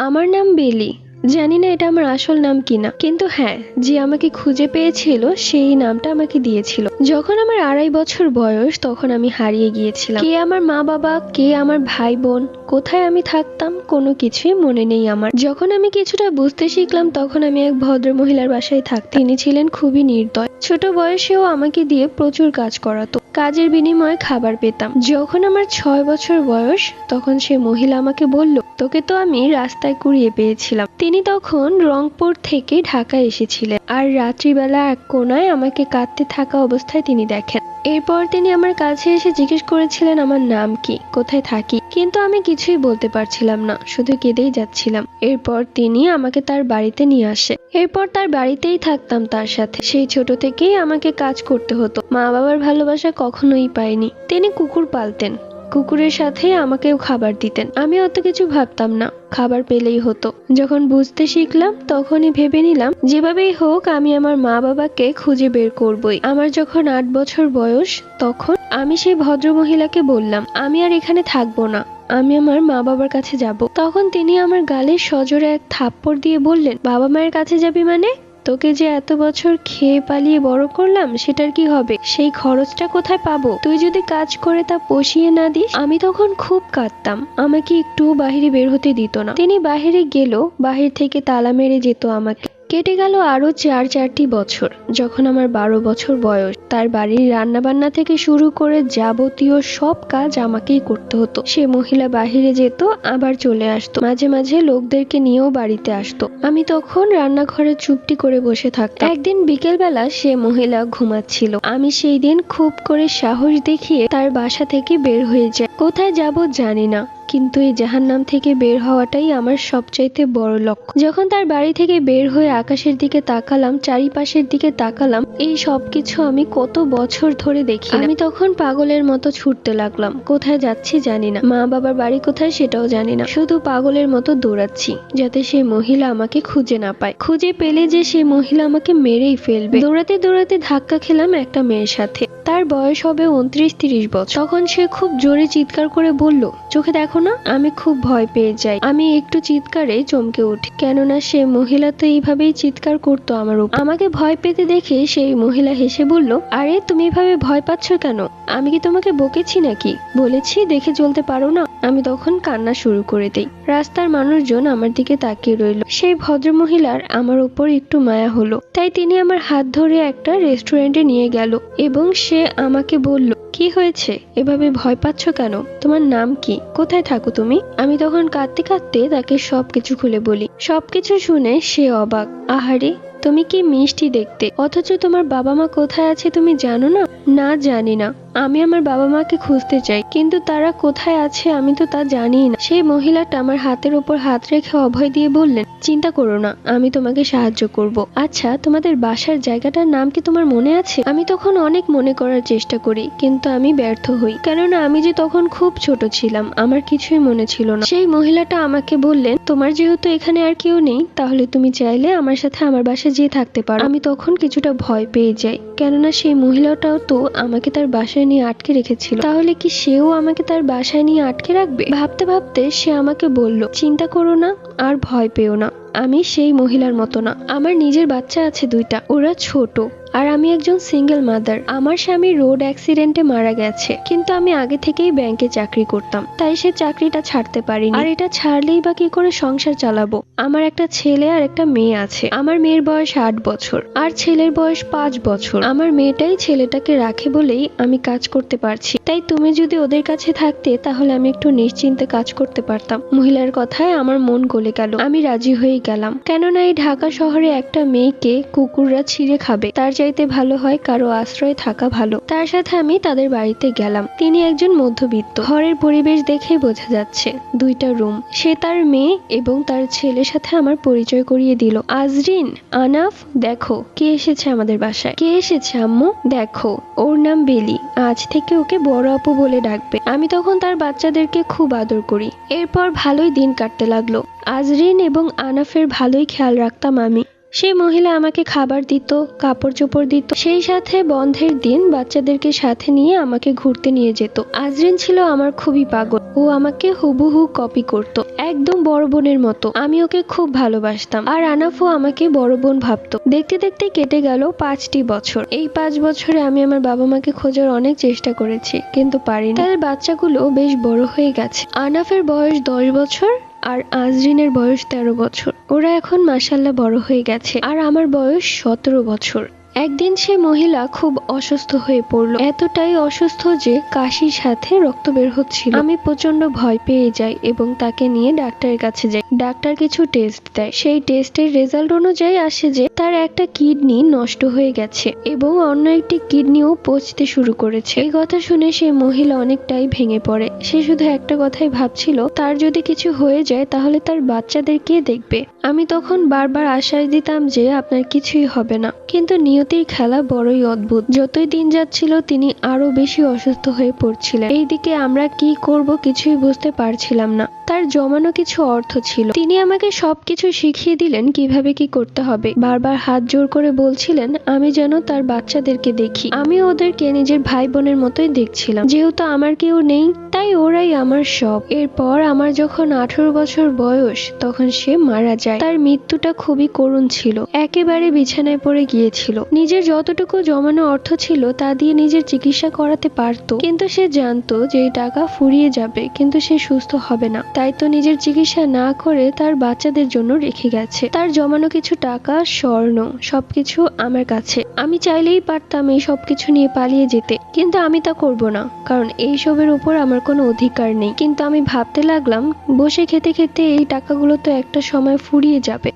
আমার নাম বেলি। জানি না এটা আমার আসল নাম কিনা, কিন্তু হ্যাঁ, যে আমাকে খুঁজে পেয়েছিল সেই নামটা আমাকে দিয়েছিল। যখন আমার 2.5 বছর বয়স তখন আমি হারিয়ে গিয়েছিলাম। কে আমার মা বাবা, কে আমার ভাই বোন, কোথায় আমি থাকতাম, কোনো কিছুই মনে নেই আমার। যখন আমি কিছুটা বুঝতে শিখলাম তখন আমি এক ভদ্র মহিলার বাসায় থাকতাম। তিনি ছিলেন খুবই নির্দয়। ছোট বয়সেও আমাকে দিয়ে প্রচুর কাজ করাতো, কাজের বিনিময়ে খাবার পেতাম। যখন আমার 6 বছর বয়স তখন সে মহিলা আমাকে বলল, তোকে তো আমি রাস্তায় কুড়িয়ে পেয়েছিলাম। তিনি তখন রংপুর থেকে ঢাকায় এসেছিলেন, আর রাত্রিবেলা এক কোনায় আমাকে কাঁদতে থাকা অবস্থায় তিনি দেখেন। এরপর তিনি আমার কাছে এসে জিজ্ঞেস করেছিলেন আমার নাম কি, কোথায় থাকি, কিন্তু আমি কিছুই বলতে পারছিলাম না, শুধু কেঁদেই যাচ্ছিলাম। এরপর তিনি আমাকে তার বাড়িতে নিয়ে আসে। এরপর তার বাড়িতেই থাকতাম তার সাথে। সেই ছোট থেকেই আমাকে কাজ করতে হতো। মা বাবার ভালোবাসা কখনোই পাইনি। তিনি কুকুর পালতেন, কুকুরের সাথে আমাকেও খাবার দিতেন। আমি অত কিছু ভাবতাম না, খাবার পেলেই হতো। যখন বুঝতে শিখলাম তখনই ভেবে নিলাম যেভাবেই হোক আমি আমার মা বাবাকে খুঁজে বের করবই। আমার যখন 8 বছর বয়স তখন আমি সেই ভদ্র মহিলাকে বললাম আমি আর এখানে থাকবো না, আমি আমার মা বাবার কাছে যাব। তখন তিনি আমার গালে সজোরে এক থাপ্পড় দিয়ে বললেন, বাবা মায়ের কাছে যাবি মানে? তোকে যে এত বছর খেয়ে পালিয়ে বড় করলাম সেটার কি হবে? সেই খরচটা কোথায় পাবো? তুই যদি কাজ করে তা পুষিয়ে না দিস। আমি তখন খুব কাঁদতাম। আমাকে একটু বাহিরে বের হতে দিত না। তিনি বাহিরে গেল, বাহির থেকে তালা মেরে যেত আমাকে। কেটে গেল আরো 4টি বছর। যখন আমার 12 বছর বয়স, তার বাড়ির রান্নাবান্না থেকে শুরু করে যাবতীয় সব কাজ আমাকেই করতে হতো। সে মহিলা বাহিরে যেত, আবার চলে আসতো। মাঝে মাঝে লোকদেরকে নিয়েও বাড়িতে আসতো। আমি তখন রান্নাঘরে চুপটি করে বসে থাকতাম। একদিন বিকেলবেলা সে মহিলা ঘুমাচ্ছিল। আমি সেই দিন খুব করে সাহস দেখিয়ে তার বাসা থেকে বের হয়ে যাই। কোথায় যাব জানি না, কিন্তু এই জাহান্নাম থেকে বের হওয়াটাই আমার সবচাইতে বড় লক্ষ্য। যখন তার বাড়ি থেকে বের হয়ে আকাশের দিকে তাকালাম, চারিপাশের দিকে তাকালাম, এই সবকিছু আমি কত বছর ধরে দেখি। আমি তখন পাগলের মতো ছুটতে লাগলাম। কোথায় যাচ্ছি জানি না, মা বাবার বাড়ি কোথায় সেটাও জানি না। শুধু পাগলের মতো দৌড়াচ্ছি যাতে সেই মহিলা আমাকে খুঁজে না পায়। খুঁজে পেলে যে সেই মহিলা আমাকে মেরেই ফেলবে। দৌড়াতে দৌড়াতে ধাক্কা খেলাম একটা মেয়ের সাথে। তার বয়স হবে 29-30 বছর। তখন সে খুব জোরে চিৎকার করে বলল, চোখে দেখো না। আমি খুব ভয় পেয়ে যাই। আমি একটু চিৎকারে চমকে উঠি, কেননা সে মহিলা তো এইভাবেই চিৎকার করতো আমার উপর। আমাকে ভয় পেতে দেখে সেই মহিলা হেসে বলল, আরে তুমি এভাবে ভয় পাচ্ছ কেন? আমি কি তোমাকে বকেছি নাকি? বলেছি দেখে চলতে পারো না? আমি তখন কান্না শুরু করে দেই। রাস্তার মানুষজন আমার দিকে তাকিয়ে রইল। সেই ভদ্র মহিলার আমার উপর একটু মায়া হলো, তাই তিনি আমার হাত ধরে একটা রেস্টুরেন্টে নিয়ে গেল এবং সে আমাকে বলল, কি হয়েছে, এভাবে ভয় পাচ্ছ কেন? তোমার নাম কি, কোথায় থাকো তুমি? আমি তখন কাঁদতে কাঁদতে তাকে সবকিছু খুলে বলি। সবকিছু শুনে সে অবাক। আহারে, তুমি কি মিষ্টি দেখতে, অথচ তোমার বাবা মা কোথায় আছে তুমি জানো না? না, জানি না। আমি আমার বাবা মাকে খুঁজতে চাই, কিন্তু তারা কোথায় আছে আমি তো তা জানি না। সেই মহিলাটা আমার হাতের উপর হাত রেখে অভয় দিয়ে বললেন, চিন্তা করো না, আমি তোমাকে সাহায্য করব। আচ্ছা, তোমাদের বাসার জায়গাটার নাম কি তোমার মনে আছে? আমি তখন অনেক মনে করার চেষ্টা করি, কিন্তু আমি ব্যর্থ হই, কেননা আমি যে তখন খুব ছোট ছিলাম, আমার কিছুই মনে ছিল না। সেই মহিলাটা আমাকে বললেন, তোমার যেহেতু এখানে আর কেউ নেই, তাহলে তুমি চাইলে আমার সাথে আমার বাসায় যেয়ে থাকতে পারো। আমি তখন কিছুটা ভয় পেয়ে যাই, কেননা সেই মহিলাটাও তো আমাকে তার বাসায় নিয়ে আটকে রেখেছিল। তাহলে কি সেও আমাকে তার বাসায় নিয়ে আটকে রাখবে? ভাবতে ভাবতে সে আমাকে বলল, চিন্তা করো না, আর ভয় পেও না। আমি সেই মহিলার মতো না। আমার নিজের বাচ্চা আছে 2টা, ওরা ছোট, আর আমি একজন সিঙ্গেল মাদার। আমার স্বামী রোড অ্যাক্সিডেন্টে মারা গেছে, কিন্তু আমি আগে থেকেই ব্যাংকে চাকরি করতাম, তাই সে চাকরিটা ছাড়তে পারিনি। আর এটা ছাড়লেই বা কি করে সংসার চালাবো? আমার একটা ছেলে আর একটা মেয়ে আছে। আমার মেয়ের বয়স 8 বছর আর ছেলের বয়স 5 বছর। আমার মেয়েটাই ছেলেটাকে রাখে বলেই আমি কাজ করতে পারছি। তাই তুমি যদি ওদের কাছে থাকতে তাহলে আমি একটু নিশ্চিন্তে কাজ করতে পারতাম। মহিলার কথায় আমার মন গলে গেল। আমি রাজি হয়ে গেলাম, কেননা এই ঢাকা শহরে একটা মেয়েকে কুকুররা ছিঁড়ে খাবে, তার চাইতে ভালো হয় কারো আশ্রয় থাকা ভালো। তার সাথে আমি তাদের বাড়িতে গেলাম। তিনি একজন মধ্যবিত্ত। ঘরের পরিবেশ দেখেই বোঝা যাচ্ছে, 2টা রুম। সে তার মেয়ে এবং তার ছেলের সাথে আমার পরিচয় করিয়ে দিল। আজরিন, আনাফ, দেখো কে এসেছে আমাদের বাসায়। কে এসেছে আম্মু? দেখো, ওর নাম বেলি। আজ থেকে ওকে বড় আপু বলে ডাকবে। আমি তখন তার বাচ্চাদেরকে খুব আদর করি। এরপর ভালোই দিন কাটতে লাগলো। আজরিন এবং আনাফের ভালোই খেয়াল রাখতাম আমি। সেই মহিলা আমাকে খাবার দিত, কাপড় চোপড় দিত, সেই সাথে বন্ধের দিন বাচ্চাদেরকে সাথে নিয়ে আমাকে ঘুরতে নিয়ে যেত। আজরিন ছিল আমার খুবই পাগল। ও আমাকে হুবহু কপি করত, একদম বড় বোনের মতো। আমি ওকে খুব ভালোবাসতাম, আর আনাফও আমাকে বড় বোন ভাবতো। দেখতে দেখতে কেটে গেল 5টি বছর। এই 5 বছরে আমি আমার বাবা মাকে খোঁজার অনেক চেষ্টা করেছি, কিন্তু পারিনি। তাদের বাচ্চাগুলো বেশ বড় হয়ে গেছে। আনাফের বয়স 10 বছর আর আজরিনের বয়স 13 বছর। ওরা এখন মাশাআল্লাহ বড় হয়ে গেছে, আর আমার বয়স 17 বছর। একদিন সে মহিলা খুব অসুস্থ হয়ে পড়ল, এতটাই অসুস্থ যে কাশির সাথে রক্ত বের হচ্ছিল। আমি প্রচন্ড ভয় পেয়ে যাই এবং তাকে নিয়ে ডাক্তারের কাছে যাই। ডাক্তার কিছু টেস্ট দেয়, সেই টেস্টের রেজাল্ট অনুযায়ী আসে যে তার একটা কিডনি নষ্ট হয়ে গেছে এবং অন্য একটি কিডনিও পচতে শুরু করেছে। এই কথা শুনে সেই মহিলা অনেকটাই ভেঙে পড়ে। সে শুধু একটা কথাই ভাবছিল, তার যদি কিছু হয়ে যায় তাহলে তার বাচ্চাদের কে দেখবে। আমি তখন বারবার আশ্বাস দিতাম যে আপনার কিছুই হবে না, কিন্তু নিয়তির খেলা বড়ই অদ্ভুত। যতই দিন যাচ্ছিল তিনি আরো বেশি অসুস্থ হয়ে পড়ছিলেন। এইদিকে আমরা কি করব কিছুই বুঝতে পারছিলাম না। তার জমানো কিছু অর্থ ছিল, তিনি আমাকে সবকিছু শিখিয়ে দিলেন কিভাবে কি করতে হবে। বারবার হাত জোর করে বলছিলেন আমি যেন তার বাচ্চাদেরকে দেখি। আমি ওদেরকে নিজের ভাই বোনের মতোই দেখছিলাম। যেহেতু আমার কেউ নেই, তাই ওরাই আমার সব। এরপর আমার যখন 18 বছর বয়স, তখন সে মারা যায়। তার মৃত্যুটা খুবই করুণ ছিল। একেবারে বিছানায় পড়ে গিয়েছিল। নিজের যতটুকু জমানো অর্থ ছিল তা দিয়ে নিজের চিকিৎসা করাতে পারত, কিন্তু সে জানতো যে এই টাকা ফুরিয়ে যাবে, কিন্তু সে সুস্থ হবে না। তাই তো নিজের চিকিৎসা না করে তার বাচ্চাদের জন্য রেখে গেছে। তার জমানো কিছু টাকা, স্বর্ণ, সবকিছু আমার কাছে। আমি চাইলেই পারতাম এই সবকিছু নিয়ে পালিয়ে যেতে, কিন্তু আমি তা করব না, কারণ এইসবের উপর আমার কোনো অধিকার নেই। কিন্তু আমি ভাবতে লাগলাম, বসে খেতে খেতে এই টাকাগুলো তো একটা সময় ফুরিয়ে যাবে,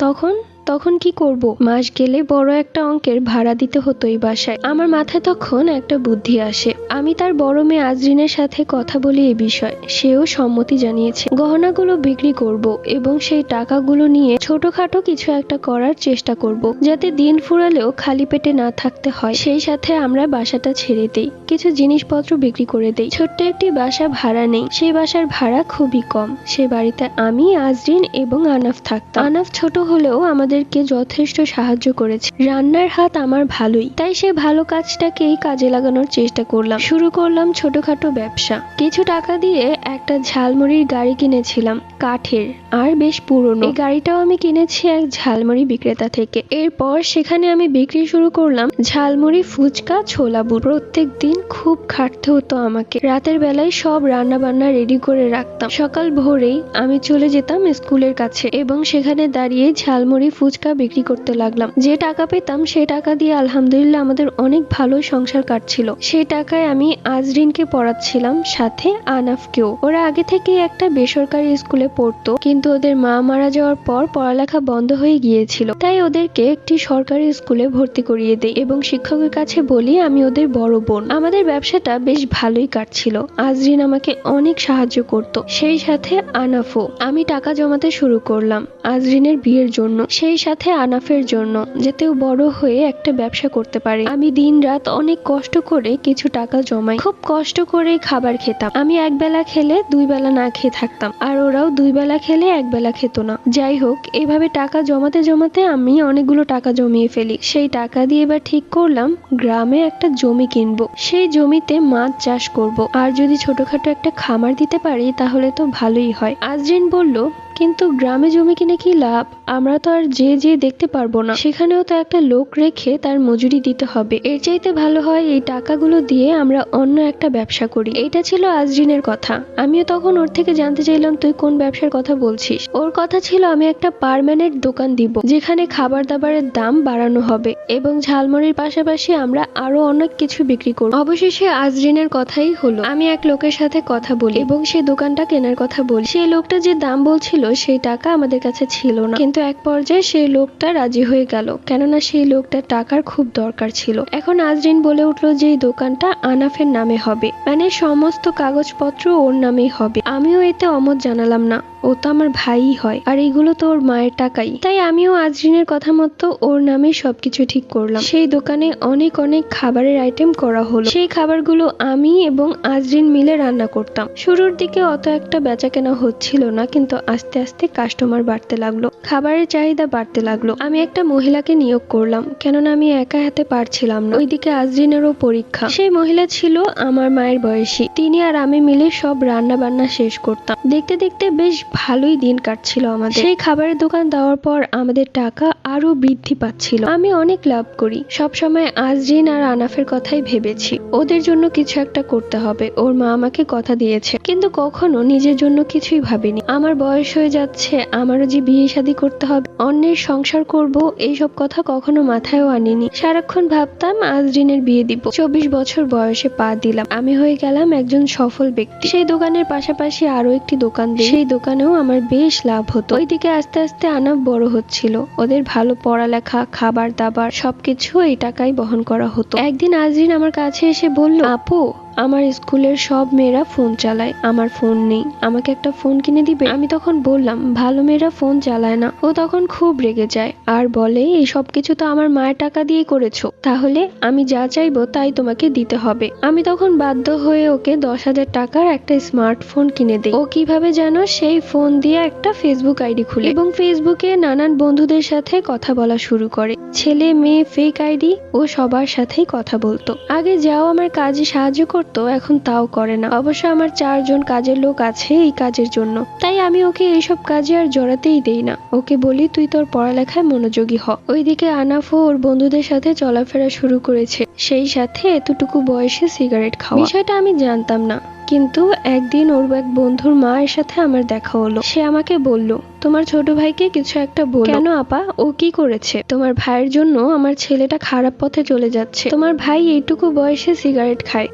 তখন কি করব? মাস গেলে বড় একটা অঙ্কের ভাড়া দিতে হতো এই বাসায়। আমার মাথায় তখন একটা বুদ্ধি আসে। আমি তার বড় মেয়ে আজরিনের সাথে কথা বলি এই বিষয়। সেও সম্মতি জানিয়েছে। গহনাগুলো বিক্রি করব এবং সেই টাকাগুলো নিয়ে ছোটখাটো কিছু একটা করার চেষ্টা করব, যাতে দিন ফুরালেও খালি পেটে না থাকতে হয়। সেই সাথে আমরা বাসাটা ছেড়ে দেই, কিছু জিনিসপত্র বিক্রি করে দেই। ছোট্ট একটি বাসা ভাড়া নেই, সেই বাসার ভাড়া খুবই কম। সে বাড়িতে আমি, আজরিন এবং আনাফ থাকতাম। আনাফ ছোট হলেও আমাদেরকে যথেষ্ট সাহায্য করেছে। রান্নার হাত আমার ভালোই, তাই সে ভালো কাজটাকেই কাজে লাগানোর চেষ্টা করলাম। শুরু করলাম ছোটখাটো ব্যবসা। কিছু টাকা দিয়ে একটা ঝালমুড়ির গাড়ি কিনেছিলাম, কাঠের আর বেশ পুরনো। এই গাড়িটাও আমি কিনেছি এক ঝালমুড়ি বিক্রেতা থেকে। এরপর সেখানে আমি বিক্রি শুরু করলাম ঝালমুড়ি, ফুচকা, ছোলা বুট। প্রত্যেক দিন খুব খাটতে হতো আমাকে। রাতের বেলায় সব রান্না বান্না রেডি করে রাখতাম। সকাল ভোরেই আমি চলে যেতাম স্কুলের কাছে এবং সেখানে দাঁড়িয়ে ঝালমুড়ি, ফুচকা বিক্রি করতে লাগলাম। যে টাকা পেতাম সেই টাকা দিয়ে আলহামদুলিল্লাহ আমাদের অনেক ভালো সংসার কাটছিল। সেই টাকায় আমি আজরিনকে পড়াচ্ছিলাম, সাথে আনাফকেও। ওরা আগে থেকেই একটা বেসরকারি স্কুলে পড়তো, কিন্তু ওদের মা মারা যাওয়ার পর পড়ালেখা বন্ধ হয়ে গিয়েছিল। তাই ওদেরকে একটি সরকারি স্কুলে ভর্তি করিয়ে দেই এবং শিক্ষকের কাছে বলি আমি ওদের বড় বোন। আমাদের ব্যবসাটা বেশ ভালোই কাটছিল। আজরিন আমাকে অনেক সাহায্য করত, সেই সাথে আনাফও। আমি টাকা জমাতে শুরু করলাম আজরিনের বিয়ের জন্য, সেই সাথে আনাফের জন্য, যাতে ও বড় হয়ে একটা ব্যবসা করতে পারে। আমি দিন রাত অনেক কষ্ট করে কিছু টাকা জমাই। খুব কষ্ট করে খাবার খেতাম। আমি একবেলা খেলে 2 বেলা না খেয়ে থাকতাম, আর ওরাও 2 বেলা খেলে 1 বেলা খেত না। যাই হোক, এভাবে টাকা জমাতে জমাতে আমি অনেকগুলো টাকা জমিয়ে ফেলি। সেই টাকা দিয়ে এবার ঠিক করলাম গ্রামে একটা জমি কিনবো। সেই জমিতে মাছ চাষ করব, আর যদি ছোটখাটো একটা খামার দিতে পারি তাহলে তো ভালোই হয়। আজরিন বলল, কিন্তু গ্রামে জমি কিনে কি লাভ? আমরা তো আর যে দেখতে পারবো না। সেখানেও তো একটা লোক রেখে তার মজুরি দিতে হবে। এর চাইতে ভালো হয় এই টাকাগুলো দিয়ে আমরা অন্য একটা ব্যবসা করি। এটা ছিল আজরিনের কথা। আমিও তখন ওর থেকে জানতে চাইলাম তুই কোন ব্যবসার কথা বলছিস। ওর কথা ছিল আমি একটা পার্মানেন্ট দোকান দিব, যেখানে খাবার দাবারের দাম বাড়ানো হবে এবং ঝালমুড়ির পাশাপাশি আমরা আরো অনেক কিছু বিক্রি করব। অবশেষে আজরিনের কথাই হলো। আমি এক লোকের সাথে কথা বলি এবং সেই দোকানটা কেনার কথা বলি। সেই লোকটা যে দাম বলছিল সেই টাকা আমাদের কাছে ছিল না, কিন্তু এক পর্যায়ে সেই লোকটা রাজি হয়ে গেল, কেননা সেই লোকটার টাকার খুব দরকার ছিল। এখন আজরিন বলে উঠলো যে এই দোকানটা আনাফের নামে হবে, মানে সমস্ত কাগজপত্র ওর নামেই হবে। আমিও এতে অমত জানালাম না। ও তো আমার ভাইই হয়, আর এইগুলো তো ওর মায়ের টাকাই। তাই আমিও আজরিনের কথা মতো ওর নামে সবকিছু ঠিক করলাম। সেই দোকানে অনেক অনেক খাবারের আইটেম করা হলো। সেই খাবারগুলো আমি এবং আজরিন মিলে রান্না করতাম। শুরুর দিকে অত একটা বেচা কেনা হচ্ছিল না, কিন্তু আস্তে আস্তে কাস্টমার বাড়তে লাগলো, খাবারের চাহিদা বাড়তে লাগলো। আমি একটা মহিলাকে নিয়োগ করলাম, কেননা আমি একা হাতে পারছিলাম না। ওইদিকে আজরিনেরও পরীক্ষা। সেই মহিলা ছিল আমার মায়ের বয়সী। তিনি আর আমি মিলে সব রান্না বান্না শেষ করতাম। দেখতে দেখতে বেশ ভালোই দিন কাটছিল আমাদের। সেই খাবারের দোকান দেওয়ার পর আমাদের টাকা আরো বৃদ্ধি পাচ্ছিল। আমি অনেক লাভ করি। সবসময় আজরিন আর আনাফের কথাই ভেবেছি, ওদের জন্য কিছু একটা করতে হবে। ওর মা আমাকে কথা দিয়েছে, কিন্তু কখনো নিজের জন্য কিছুই ভাবিনি। আমার বয়স হয়ে যাচ্ছে, আমারও যে বিয়ে শাদী করতে হবে, অন্যের সংসার করব, এইসব কথা কখনো মাথায়ও আনিনি। সারাক্ষণ ভাবতাম আজরিনের বিয়ে দিব। 24 বছর বয়সে পা দিলাম, আমি হয়ে গেলাম একজন সফল ব্যক্তি। সেই দোকানের পাশাপাশি আরো একটি দোকান দিই, সেই দোকানেও আমার বেশ লাভ হতো। ওইদিকে আস্তে আস্তে আনাফ বড় হচ্ছিল, ওদের ভালো পড়ালেখা, খাবার দাবার সবকিছু এই টাকাই বহন করা হতো। একদিন আজরিন আমার কাছে এসে বলল, আপু, আমার স্কুলের সব মেয়েরা ফোন চালায়, আমার ফোন নেই, আমাকে একটা ফোন কিনে দিবে? আমি তখন বললাম, ভালো মেয়েরা ফোন চালায় না। ও তখন খুব রেগে যায় আর বলে, এই সব কিছু তো আমার মায়ের টাকা দিয়ে করেছো, তাহলে আমি যা চাইবো তাই তোমাকে দিতে হবে। আমি তখন বাধ্য হয়ে ওকে 10,000 টাকার একটা স্মার্টফোন কিনে দিই। ও কিভাবে জানো, সেই ফোন দিয়ে একটা ফেসবুক আইডি খুলে এবং ফেসবুকে নানান বন্ধুদের সাথে কথা বলা শুরু করে। ছেলে মেয়ে ফেক আইডি, ও সবার সাথেই কথা বলতো। আগে যাও আমার কাজে সাহায্য করতো, এখন তাও করে না। অবশ্য আমার 4 জন কাজের লোক আছে এই কাজের জন্য, তাই আমি ওকে এইসব কাজে আর জড়াতেই দেই না। ওকে বলি, তুই তোর পড়ালেখায় মনোযোগী হ। ওইদিকে আনাফও ওর বন্ধুদের সাথে চলাফেরা শুরু করেছে, সেই সাথে এতটুকু বয়সে সিগারেট খাওয়া। বিষয়টা আমি জানতাম না, কিন্তু একদিন ওর এক বন্ধুর মায়ের সাথে আমার দেখা হলো। সে আমাকে বলল, তোমার ছোট ভাইকে কিছু একটা বলো। কেন আপা, ও কি করেছে? তোমার ভাইয়ের জন্য আমার ছেলেটা খারাপ পথে চলে যাচ্ছে। তোমার ভাই এইটুকু বয়সে সিগারেট খায়?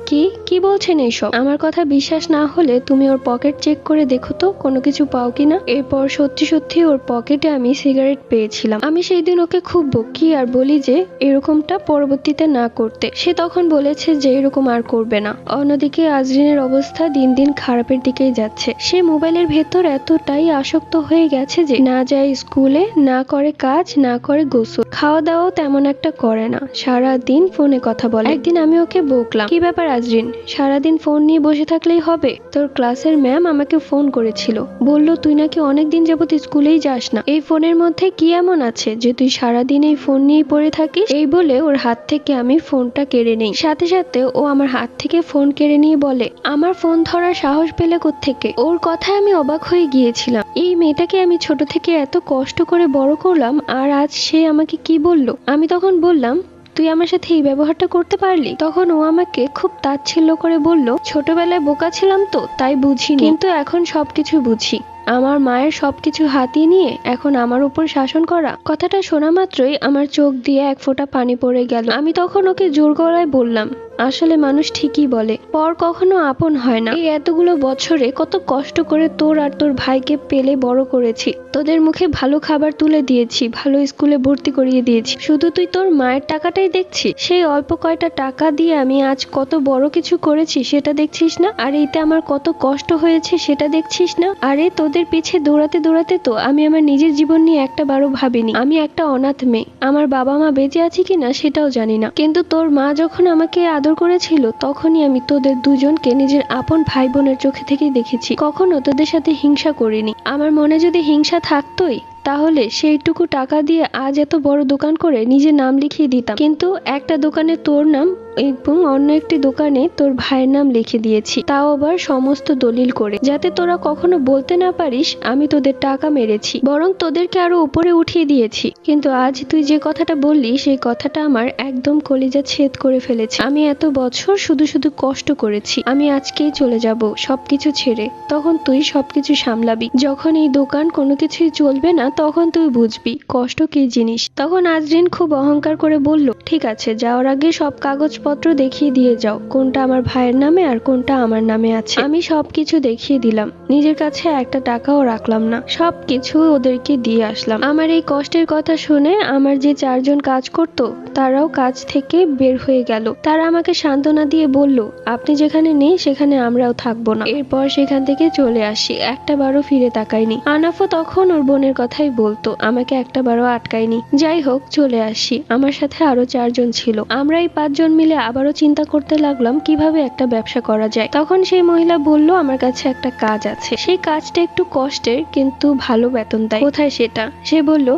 কি বলছেন এইসব? আমার কথা বিশ্বাস না হলে তুমি ওর পকেট চেক করে দেখো তো, কোনো কিছু পাও কিনা। এরপর সত্যি সত্যি ওর পকেটে আমি সিগারেট পেয়েছিলাম। আমি সেই দিন ওকে খুব বকি আর বলি যে এরকমটা পরবর্তীতে না করতে। সে তখন বলেছে যে এরকম আর করবে না। অন্যদিকে আজরিনের অবস্থা দিন দিন খারাপের দিকেই যাচ্ছে। সে মোবাইলের ভেতর এতটাই আসক্ত হয়ে গেছে যে না যায় স্কুলে, না করে কাজ, না করে গোসল, খাওয়া দাওয়াও তেমন একটা করে না, সারা দিন ফোনে কথা বলে। একদিন আমি ওকে বকলাম, কি ব্যাপার আজরিন, সারাদিন ফোন নিয়ে বসে থাকলেই হবে? তোর ক্লাসের ম্যাম আমাকে ফোন করেছিল, বলল তুই নাকি অনেকদিন যাবত স্কুলেই যাস না। এই ফোনের মধ্যে কি এমন আছে যে তুই সারাদিন এই ফোন নিয়েই পড়ে থাকিস? এই বলে ওর হাত থেকে আমি ফোনটা কেড়ে নেই। সাথে সাথে ও আমার হাত থেকে ফোন কেড়ে নিয়ে বলে, আমার ফোন ধরার সাহস পেলে কোত্থেকে? ওর কথায় আমি অবাক হয়ে গিয়েছিলাম। এই মেয়েটাকে আমি ছোট থেকে এত কষ্ট করে বড় করলাম, আর আজ সে আমাকে কি বলল? আমি তখন বললাম, তুই আমার সাথে এই ব্যবহারটা করতে পারলি? তখন ও আমাকে খুব তাচ্ছিল্য করে বলল, ছোটবেলায় বোকা ছিলাম তো তাই বুঝিনি, কিন্তু এখন সবকিছু বুঝি। আমার মায়ের সবকিছু হাতিয়ে নিয়ে এখন আমার উপর শাসন করা। কথাটা শোনা মাত্রই আমার চোখ দিয়ে এক ফোঁটা পানি পড়ে গেল। আমি তখন ওকে জোর গলায় বললাম, আসলে মানুষ ঠিকই বলে, পর কখনো আপন হয় না। এই এতগুলো বছরে কত কষ্ট করে তোর আর তোর ভাইকে পেলে বড় করেছি, তোদের মুখে ভালো খাবার তুলে দিয়েছি, ভালো স্কুলে ভর্তি করিয়ে দিয়েছি, শুধু তুই তোর মায়ের টাকাটাই দেখছিস। সেই অল্প কয়টা টাকা দিয়ে আমি আজ কত বড় কিছু করেছি সেটা দেখছিস না? আর এতে আমার কত কষ্ট হয়েছে সেটা দেখছিস না? আরে তোদের পিছে দৌড়াতে দৌড়াতে তো আমি আমার নিজের জীবন নিয়ে একটা বারও ভাবিনি। আমি একটা অনাথ মেয়ে, আমার বাবা মা বেঁচে আছে কিনা সেটাও জানি না, কিন্তু তোর মা যখন আমাকে আদর করেছিল তখনই আমি তোদের দুজনকে নিজের আপন ভাই বোনের চোখে থেকেই দেখেছি, কখনো তোদের সাথে হিংসা করিনি। আমার মনে যদি হিংসা থাকতোই তাহলে সেইটুকু টাকা দিয়ে আজ এত বড় দোকান করে নিজের নাম লিখিয়ে দিতাম, কিন্তু একটা দোকানে তোর নাম এবং অন্য একটি দোকানে তোর ভাইয়ের নাম লিখে দিয়েছি, তাও আবার সমস্ত দলিল করে, যাতে তোরা কখনো বলতে না পারিস আমি তোদের টাকা মেরেছি, বরং তোদেরকে আরো উপরে উঠিয়ে দিয়েছি। কিন্তু আজ তুই যে কথাটা বললি সেই কথাটা আমার একদম কলিজা ছেদ করে ফেলেছে। আমি এত বছর শুধু শুধু কষ্ট করেছি, আমি আজকেই চলে যাব সবকিছু ছেড়ে, তখন তুই সবকিছু সামলাবি। যখন এই দোকান কোনো কিছুই চলবে না তখন তুই বুঝবি কষ্ট কি জিনিস। তখন আজরিন খুব অহংকার করে বলল, ঠিক আছে, যাওয়ার আগে সব কাগজপত্র দেখিয়ে দিয়ে যাও, কোনটা আমার ভাইয়ের নামে আর কোনটা আমার নামে আছে। আমি সবকিছু দেখিয়ে দিলাম, নিজের কাছে একটা টাকাও রাখলাম না, সবকিছু ওদেরকে দিয়ে আসলাম। আমার এই কষ্টের কথা শুনে আমার যে 4 জন কাজ করতো তারাও কাজ থেকে বের হয়ে গেল। তারা আমাকে সান্ত্বনা দিয়ে বলল, আপনি যেখানে নেই সেখানে আমরাও থাকবো না। এরপর সেখান থেকে চলে আসি, একটা বারও ফিরে তাকাইনি। আনাফও তখন ওর বোনের কথাই বলতো, আমাকে একটা বারও আটকায়নি। যাই হোক, চলে আসি। আমার সাথে আরো 4 জন ছিল। আমরা এই 5 জন মিলে আবারও চিন্তা করতে লাগলাম কিভাবে একটা ব্যবসা করা যায়। তখন সেই মহিলা বলল, আমার কাছে একটা কাজ আছে, সেই কাজটা একটু কষ্টের কিন্তু ভালো বেতন দেয়। কোথায় সেটা? সে বলল,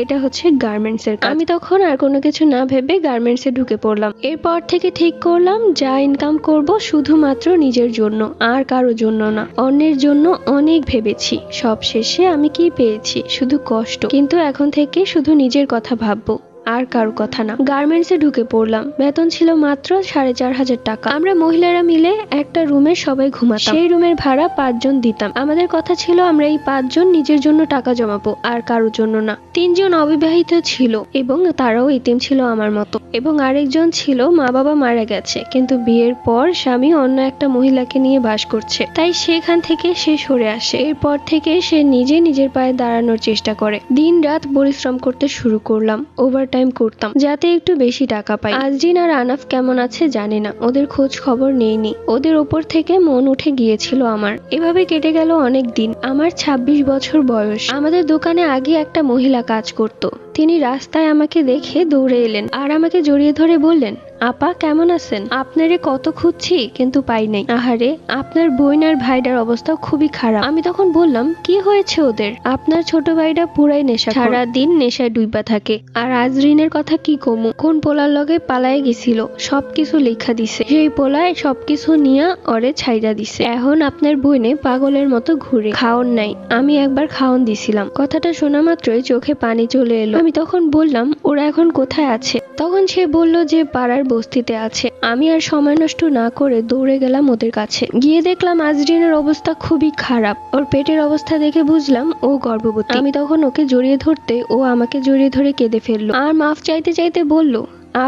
এটা হচ্ছে গার্মেন্টস এর কাজ। আমি তখন আর কোনো কিছু না ভেবে গার্মেন্টসে ঢুকে পড়লাম। এরপর থেকে ঠিক করলাম যা ইনকাম করব শুধুমাত্র নিজের জন্য, আর কারো জন্য না। অন্যের জন্য অনেক ভেবেছি, সব শেষে আমি কি পেয়েছি? শুধু কষ্ট। কিন্তু এখন থেকে শুধু নিজের কথা ভাববো, আর কারো কথা না। গার্মেন্টসে ঢুকে পড়লাম। বেতন ছিল মাত্র 4,500 টাকা। আমরা মহিলারা মিলে একটা রুমে সবাই ঘুমাতাম। সেই রুমের ভাড়া 5 জন দিতাম। আমাদের কথা ছিল আমরা এই 5 জন নিজের জন্য টাকা জমাবো, আর কারোর জন্য না। 3 জন অবিবাহিত ছিল এবং তারাও এতিম ছিল আমার মতো, এবং আরেকজন ছিল মা বাবা মারা গেছে কিন্তু বিয়ের পর স্বামী অন্য একটা মহিলাকে নিয়ে বাস করছে, তাই সেখান থেকে সে সরে আসে। এরপর থেকে সে নিজে নিজের পায়ে দাঁড়ানোর চেষ্টা করে। দিন রাত পরিশ্রম করতে শুরু করলাম, ওভার টাইম করতাম যাতে একটু বেশি টাকা পাই। আজরিন আর আনাফ কেমন আছে জানি না, ওদের খোঁজ খবর নেইনি। ওদের ওপর থেকে মন উঠে গিয়েছিল আমার। এভাবে কেটে গেল অনেক দিন। আমার 26 বছর বয়স। আমাদের দোকানে আগে একটা মহিলা কাজ করত। তিনি রাস্তায় আমাকে দেখে দৌড়ে এলেন আর আমাকে জড়িয়ে ধরে বললেন, আপা কেমন আছেন? আপনারে কত খুঁজছি কিন্তু পাই নাই। আহারে, আপনার বোন আর ভাইটার অবস্থা খুবই খারাপ। আমি তখন বললাম, কি হয়েছে ওদের? আপনার ছোট ভাইটা পুরাই নেশা, সারাদিন নেশায় ডুইবা থাকে। আর আজরিনের কথা কি কমু, কোন পোলার লগে পালায় গেছিল, সবকিছু লেখা দিছে। সেই পোলায় সবকিছু নিয়া ওরে ছাইরা দিছে। এখন আপনার বোনে পাগলের মতো ঘুরে। খাওন নাই, আমি একবার খাওন দিছিলাম। কথাটা শোনা মাত্রই চোখে পানি চলে এলো। আমি তখন বললাম, ওরা এখন কোথায় আছে? তখন সে বলল যে পাড়ার বস্তিতে আছে। আমি আর সময় নষ্ট না করে দৌড়ে গেলাম ওদের কাছে। গিয়ে দেখলাম আজরিনের অবস্থা খুবই খারাপ। ওর পেটের অবস্থা দেখে বুঝলাম ও গর্ভবতী। আমি তখন ওকে জড়িয়ে ধরতে ও আমাকে জড়িয়ে ধরে কেঁদে ফেললো আর মাফ চাইতে চাইতে বলল,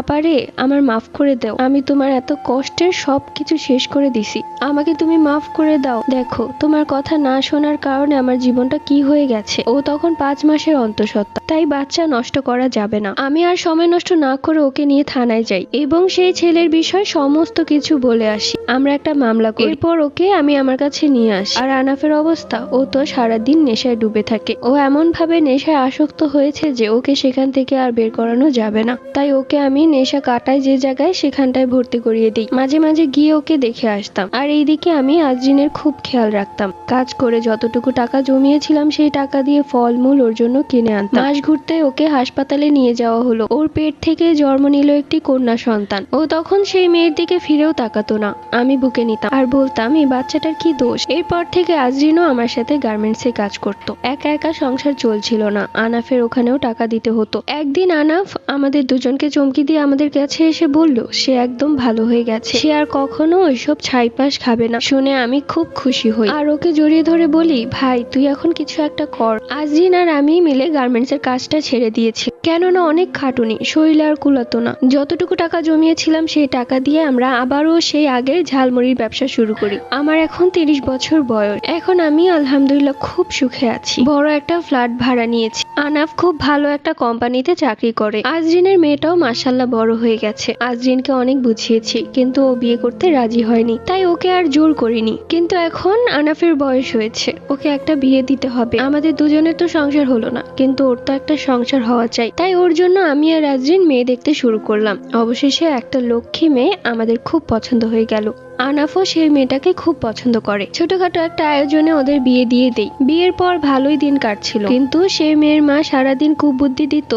আপারে আমার মাফ করে দাও, আমি তোমার এত কষ্টের সবকিছু শেষ করে দিছি, আমাকে তুমি মাফ করে দাও। দেখো, তোমার কথা না শোনার কারণে আমার জীবনটা কি হয়ে গেছে। ও তখন 5 মাসের অন্তঃসত্ত্বা, তাই বাচ্চা নষ্ট করা যাবে না। আমি আর সময় নষ্ট না করে ওকে নিয়ে থানায় যাই এবং সেই ছেলের বিষয় সমস্ত কিছু বলে আসি। আমরা একটা মামলা করি। এরপর ওকে আমি আমার কাছে নিয়ে আসি। আর আনাফের অবস্থা, ও তো সারাদিন নেশায় ডুবে থাকে। ও এমন ভাবে নেশায় আসক্ত হয়েছে যে ওকে সেখান থেকে আর বের করানো যাবে না। তাই ওকে আমি নেশা কাটায় যে জায়গায় সেখানটায় ভর্তি করিয়ে দিই। মাঝে মাঝে গিয়ে ওকে দেখে আসতাম। আর এইদিকে আমি আজরিনের খুব খেয়াল রাখতাম। কাজ করে যতটুকু টাকা জমিয়েছিলাম সেই টাকা দিয়ে ফলমূল ওর জন্য কিনে আনতাম। মাস ঘুরতে ওকে হাসপাতালে নিয়ে যাওয়া হলো। ওর পেট থেকে জন্ম নিল একটি কন্যা সন্তান। ও তখন সেই মেয়ের দিকে ফিরেও তাকাতো না। আমি বুকে নিতাম আর বলতাম, এই বাচ্চাটার কি দোষ? এরপর থেকে আজরিনও আমার সাথে গার্মেন্টসে কাজ করতো। একা একা সংসার চলছিল না, আনাফের ওখানেও টাকা দিতে হতো। একদিন আনাফ আমাদের দুজনকে চমকি দিয়ে আমাদের কাছে এসে বলল সে একদম ভালো হয়ে গেছে, সে আর কখনো ওইসব ছাইপাশ খাবে না। শুনে আমি খুব খুশি হই আর ওকে জড়িয়ে ধরে বলি, ভাই তুই এখন কিছু একটা কর। আজরিন আর আমি মিলে গার্মেন্টস এর কাজটা ছেড়ে দিয়েছি, কেননা অনেক খাটুনি, শরীরে আর কুলাতো না। যতটুকু টাকা জমিয়েছিলাম সেই টাকা দিয়ে আমরা আবারও সেই আগের ঝালমুড়ির ব্যবসা শুরু করি। আমার এখন 30 বছর বয়স। এখন আমি আলহামদুলিল্লাহ খুব সুখে আছি। বড় একটা ফ্ল্যাট ভাড়া নিয়েছি। আনাফ খুব ভালো একটা কোম্পানিতে চাকরি করে। আজরিনের মেয়েটাও মাশাআল্লাহ বড় হয়ে গেছে। আজরিনকে অনেক বুঝিয়েছি কিন্তু ও বিয়ে করতে রাজি হয়নি, তাই ওকে আর জোর করিনি। কিন্তু এখন আনাফের বয়স হয়েছে, ওকে একটা বিয়ে দিতে হবে। আমাদের দুজনের তো সংসার হলো না, কিন্তু ওর তো একটা সংসার হওয়া চাই। তাই ওর জন্য আমি আর আজরিন মেয়ে দেখতে শুরু করলাম। অবশেষে একটা লক্ষ্মী মেয়ে আমাদের খুব পছন্দ হয়ে গেল। আনাফও সেই মেয়েটাকে খুব পছন্দ করে। ছোটখাটো একটা আয়োজনে ওদের বিয়ে দিয়ে দেই। বিয়ের পর ভালোই দিন কাটছিল, কিন্তু সেই মেয়ের মা সারাদিন কুবুদ্ধি দিত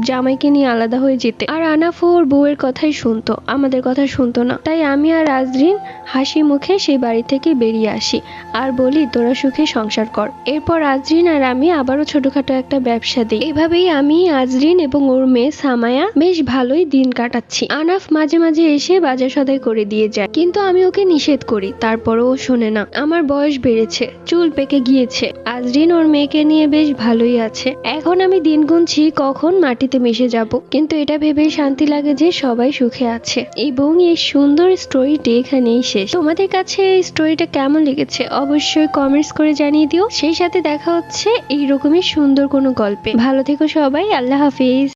জামাইকে নিয়ে আলাদা হয়ে যেতে। আর আনাফ ওর বউয়ের কথাই শুনতো, আমাদের কথা শুনতো না। তাই আমি আর আজরিন হাসি মুখে সেই বাড়ি থেকে বেরিয়ে আসি আর বলি তোরা সুখে সংসার কর। এরপর আজরিন আর আমি আবারও ছোটখাটো একটা ব্যবসা দিই। এভাবেই আমি, আজরিন এবং ওর মেয়ে সামায়া বেশ ভালোই দিন কাটাচ্ছি। আনাফ মাঝে মাঝে এসে বাজার সদাই করে দিয়ে যায়, কিন্তু আমি ওকে নিষেধ করি, তারপরও ও শোনে না। আমার বয়স বেড়েছে, চুল পেকে গিয়েছে। আজরিন ওর মেয়েকে নিয়ে বেশ ভালোই আছে। এখন আমি দিন গুনছি কখন মাটিতে মিশে যাব, কিন্তু এটা ভেবেই শান্তি লাগে যে সবাই সুখে আছে। এবং এই সুন্দর স্টোরিটি এখানেই শেষ। তোমাদের কাছে এই স্টোরিটা কেমন লেগেছে অবশ্যই কমেন্টস করে জানিয়ে দিও। সেই সাথে দেখা হচ্ছে এইরকমই সুন্দর কোনো গল্পে। ভালো থেকো সবাই, আল্লাহ হাফিজ।